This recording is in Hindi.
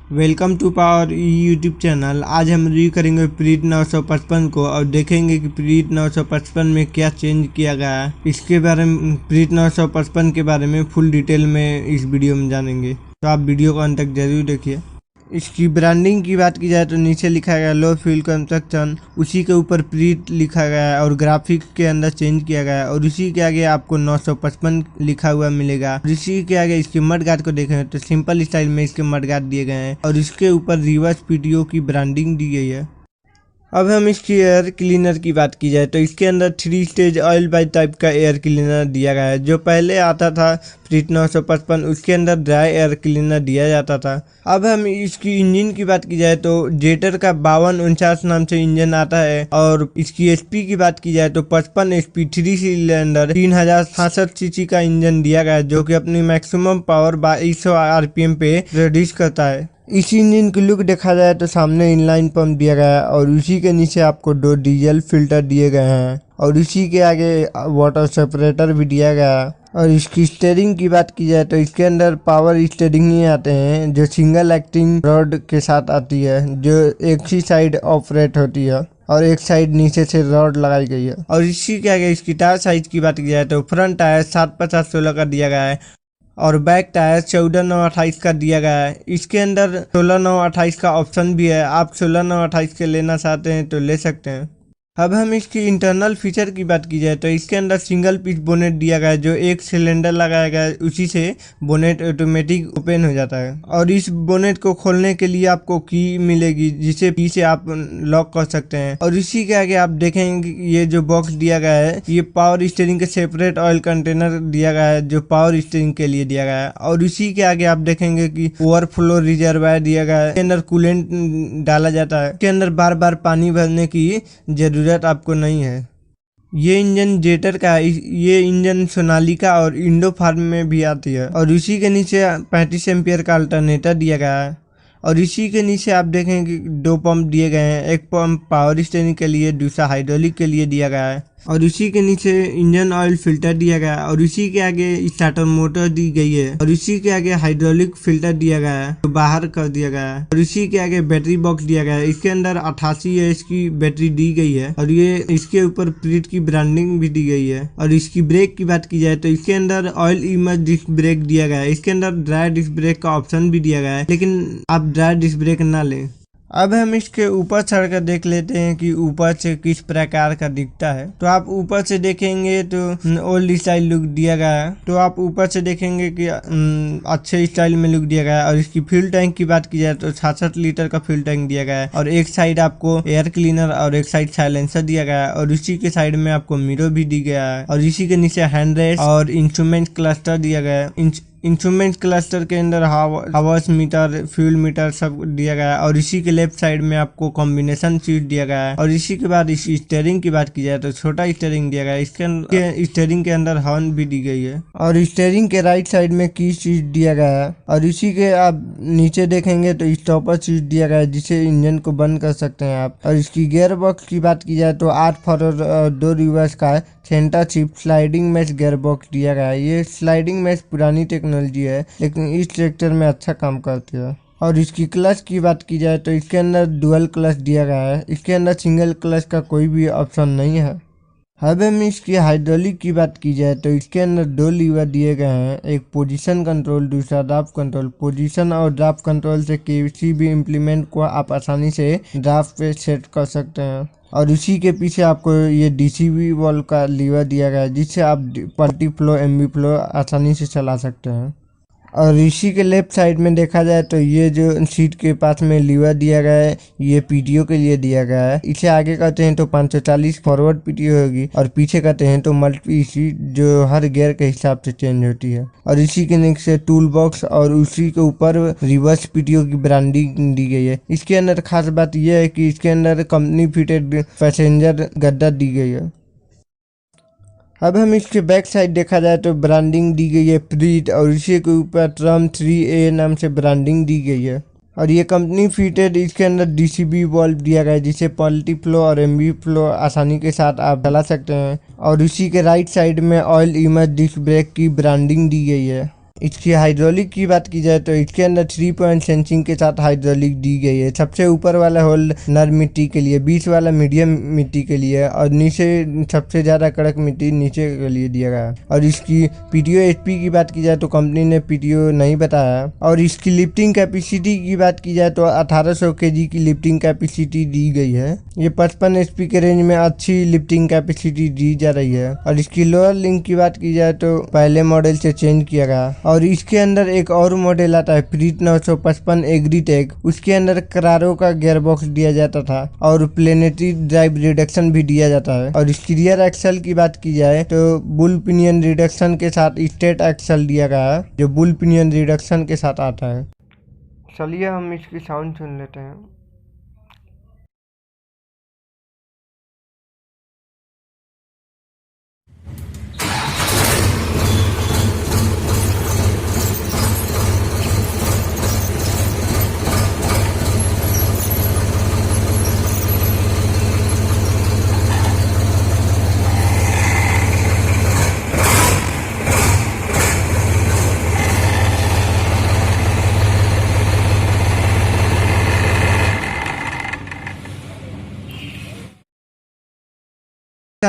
Welcome to power YouTube channel. आज हम रिव्यू करेंगे प्रीट 955 को और देखेंगे कि प्रीट 955 में क्या चेंज किया गया है। इसके बारे में प्रीट 955 के बारे में फुल डिटेल में इस वीडियो में जानेंगे, तो आप वीडियो को अंत तक जरूर देखिए। इसकी ब्रांडिंग की बात की जाए तो नीचे लिखा गया लो फ्यूल कंस्ट्रक्शन, उसी के ऊपर प्रीट लिखा गया है और ग्राफिक के अंदर चेंज किया गया है और उसी के आगे आपको 955 लिखा हुआ मिलेगा। इसी के आगे इसके मड गार्ड को देखें तो सिंपल स्टाइल में इसके मड गार्ड दिए गए हैं और इसके ऊपर रिवर्स पीटीओ की ब्रांडिंग दी गई है। अब हम इसकी एयर क्लीनर की बात की जाए तो इसके अंदर 3 स्टेज ऑयल बाइट टाइप का एयर क्लीनर दिया गया है। जो पहले आता था प्रीट 955 उसके अंदर ड्राई एयर क्लीनर दिया जाता था। अब हम इसकी इंजन की बात की जाए तो जेटर का 5249 नाम से इंजन आता है और इसकी एचपी की बात की जाए तो 55 एचपी 3 सिलेंडर 3066 सीसी का इंजन दिया गया है, जो कि अपनी मैक्सिमम पावर 2200 आरपीएम पे प्रोड्यूस करता है। इस इंजन की लुक देखा जाए तो सामने इनलाइन पंप दिया गया है और उसी के नीचे आपको 2 डीजल फिल्टर दिए गए हैं और उसी के आगे वाटर सेपरेटर भी दिया गया है। और इसकी स्टीयरिंग की बात की जाए तो इसके अंदर पावर स्टीयरिंग ही आते हैं, जो सिंगल एक्टिंग रॉड के साथ आती है, जो एक ही साइड ऑपरेट होती है और एक साइड नीचे से रॉड लगाई गई है। और इसी के आगे इसकी टायर साइज की बात की जाए तो फ्रंट टायर 750/16 का दिया गया है और बैक टायर 14/9/28 का दिया गया है। इसके अंदर 16/9/28 का ऑप्शन भी है, आप 16/9/28 के लेना चाहते हैं तो ले सकते हैं। अब हम इसकी इंटरनल फीचर की बात की जाए तो इसके अंदर सिंगल पीस बोनेट दिया गया है, जो एक सिलेंडर लगाया गया है, उसी से बोनेट ऑटोमेटिक ओपन हो जाता है और इस बोनेट को खोलने के लिए आपको की मिलेगी, जिसे की से आप लॉक कर सकते हैं। और इसी के आगे आप देखेंगे ये जो बॉक्स दिया गया है, ये पावर स्टीयरिंग के सेपरेट ऑयल कंटेनर दिया गया है, जो पावर स्टीयरिंग के लिए दिया गया है। और इसी के आगे आप देखेंगे कि ओवरफ्लो रिजर्वायर दिया गया है, इसके अंदर कूलेंट डाला जाता है। इसके अंदर बार बार पानी भरने की जरूरत आपको नहीं है। ये इंजन जेटर का है, ये इंजन सोनालिका और इंडो फार्म में भी आती है और इसी के नीचे 35 एम्पियर का अल्टरनेटर दिया गया है। और इसी के नीचे आप देखेंगे 2 पंप दिए गए हैं, एक पंप पावर स्टीयरिंग के लिए, दूसरा हाइड्रोलिक के लिए दिया गया है। और इसी के नीचे इंजन ऑयल फिल्टर दिया गया है और इसी के आगे स्टार्टर मोटर दी गई है और इसी के आगे हाइड्रोलिक फिल्टर दिया गया है, तो बाहर कर दिया गया है। और इसी के आगे बैटरी बॉक्स दिया गया है, इसके अंदर 88 एच की बैटरी दी गई है और ये इसके ऊपर प्रीट की ब्रांडिंग भी दी गई है। और इसकी ब्रेक की बात की जाए तो इसके अंदर ऑयल इमर्ज डिस्क ब्रेक दिया गया है, इसके अंदर ड्राई डिस्क ब्रेक का ऑप्शन भी दिया गया है, लेकिन आप ड्राई डिस्क ब्रेक ना लें। अब हम इसके ऊपर चढ़कर देख लेते हैं कि ऊपर से किस प्रकार का दिखता है। तो आप ऊपर से देखेंगे तो ओल्ड स्टाइल लुक दिया गया है, तो आप ऊपर से देखेंगे कि अच्छे स्टाइल में लुक दिया गया है। और इसकी फ्यूल टैंक की बात की जाए तो 66 लीटर का फ्यूल टैंक दिया गया है और एक साइड आपको एयर क्लीनर और एक साइड साइलेंसर दिया गया है और इसी के साइड में आपको मिरर भी दी गया है। और इसी के नीचे हैंड रेस्ट और इंस्ट्रूमेंट क्लस्टर दिया गया है। इंस्ट्रूमेंट क्लस्टर के अंदर हावर्स मीटर, फ्यूल मीटर सब दिया गया है और इसी के लेफ्ट साइड में आपको कॉम्बिनेशन स्विच दिया गया है। और इसी के बाद इस स्टीयरिंग की बात की जाए तो छोटा स्टीयरिंग दिया गया है, इसके स्टीयरिंग के अंदर हॉर्न भी दी गई है और स्टीयरिंग के राइट साइड में की स्विच दिया गया है। और इसी के आप नीचे देखेंगे तो स्टॉपर स्विच दिया गया है, जिसे इंजन को बंद कर सकते हैं आप। और इसकी गियर बॉक्स की बात की जाए तो 8 फॉरवर्ड और 2 रिवर्स का center chip sliding mesh gear box दिया गया है। ये स्लाइडिंग मैश पुरानी टेक्नोलॉजी है, लेकिन इस ट्रैक्टर में अच्छा काम करती है। और इसकी क्लच की बात की जाए तो इसके अंदर डुअल क्लच दिया गया है, इसके अंदर सिंगल क्लच का कोई भी ऑप्शन नहीं है। अब हम इसकी हाइड्रोलिक की बात की जाए तो इसके अंदर 2 लीवर दिए गए हैं, एक पोजीशन कंट्रोल, दूसरा ड्राफ्ट कंट्रोल। पोजीशन और ड्राफ्ट कंट्रोल से किसी भी इम्प्लीमेंट को आप आसानी से ड्राफ्ट पे सेट कर सकते हैं। और इसी के पीछे आपको ये डीसीबी वॉल्व का लीवर दिया गया है, जिससे आप मल्टी फ्लो, एमबी फ्लो आसानी से चला सकते हैं। और इसी के लेफ्ट साइड में देखा जाए तो ये जो सीट के पास में लीवर दिया गया है, ये पीटीओ के लिए दिया गया है। इसे आगे करते हैं तो 540 फॉरवर्ड पीटीओ होगी और पीछे करते हैं तो मल्टी सीट, जो हर गियर के हिसाब से चेंज होती है। और इसी के नीचे टूल बॉक्स और उसी के ऊपर रिवर्स पीटीओ की ब्रांडिंग दी गई है। इसके अंदर खास बात यह है कि इसके अंदर कंपनी फिटेड पैसेंजर गद्दा दी गई है। अब हम इसके बैक साइड देखा जाए तो ब्रांडिंग दी गई है प्रीट और इसी के ऊपर ट्रम 3A नाम से ब्रांडिंग दी गई है। और ये कंपनी फिटेड, इसके अंदर डीसीबी वॉल्व दिया गया है, जिसे मल्टी फ्लो और एमबी फ्लो आसानी के साथ आप चला सकते हैं। और इसी के राइट साइड में ऑयल इमर्ज डिस्क ब्रेक की ब्रांडिंग दी गई है। इसकी हाइड्रोलिक की बात की जाए तो इसके अंदर 3 पॉइंट सेंसिंग के साथ हाइड्रोलिक दी गई है। सबसे ऊपर वाला होल नर्म मिट्टी के लिए, 20 वाला मीडियम मिट्टी के लिए और नीचे सबसे ज़्यादा कड़क मिट्टी नीचे के लिए दिया गया है। और इसकी पीटीओ एचपी की बात की जाए तो कंपनी ने पीटीओ नहीं बताया। और इसकी लिफ्टिंग कैपेसिटी की बात की जाए तो 1800 केजी की लिफ्टिंग कैपेसिटी दी गई है। ये 55 एचपी के रेंज में अच्छी लिफ्टिंग कैपेसिटी दी जा रही है। और इसकी लोअर लिंक की बात की जाए तो पहले मॉडल से चेंज किया गया। और इसके अंदर एक और मॉडल आता है प्रीट 955 एग्रीटेक, उसके अंदर करारो का गियर बॉक्स दिया जाता था और प्लेनेटरी ड्राइव रिडक्शन भी दिया जाता है। और इसकी रियर एक्सल की बात की जाए तो बुल पिनियन रिडक्शन के साथ स्ट्रेट एक्सल दिया गया है, जो बुल पिनियन रिडक्शन के साथ आता है। चलिए हम इसकी साउंड सुन लेते हैं।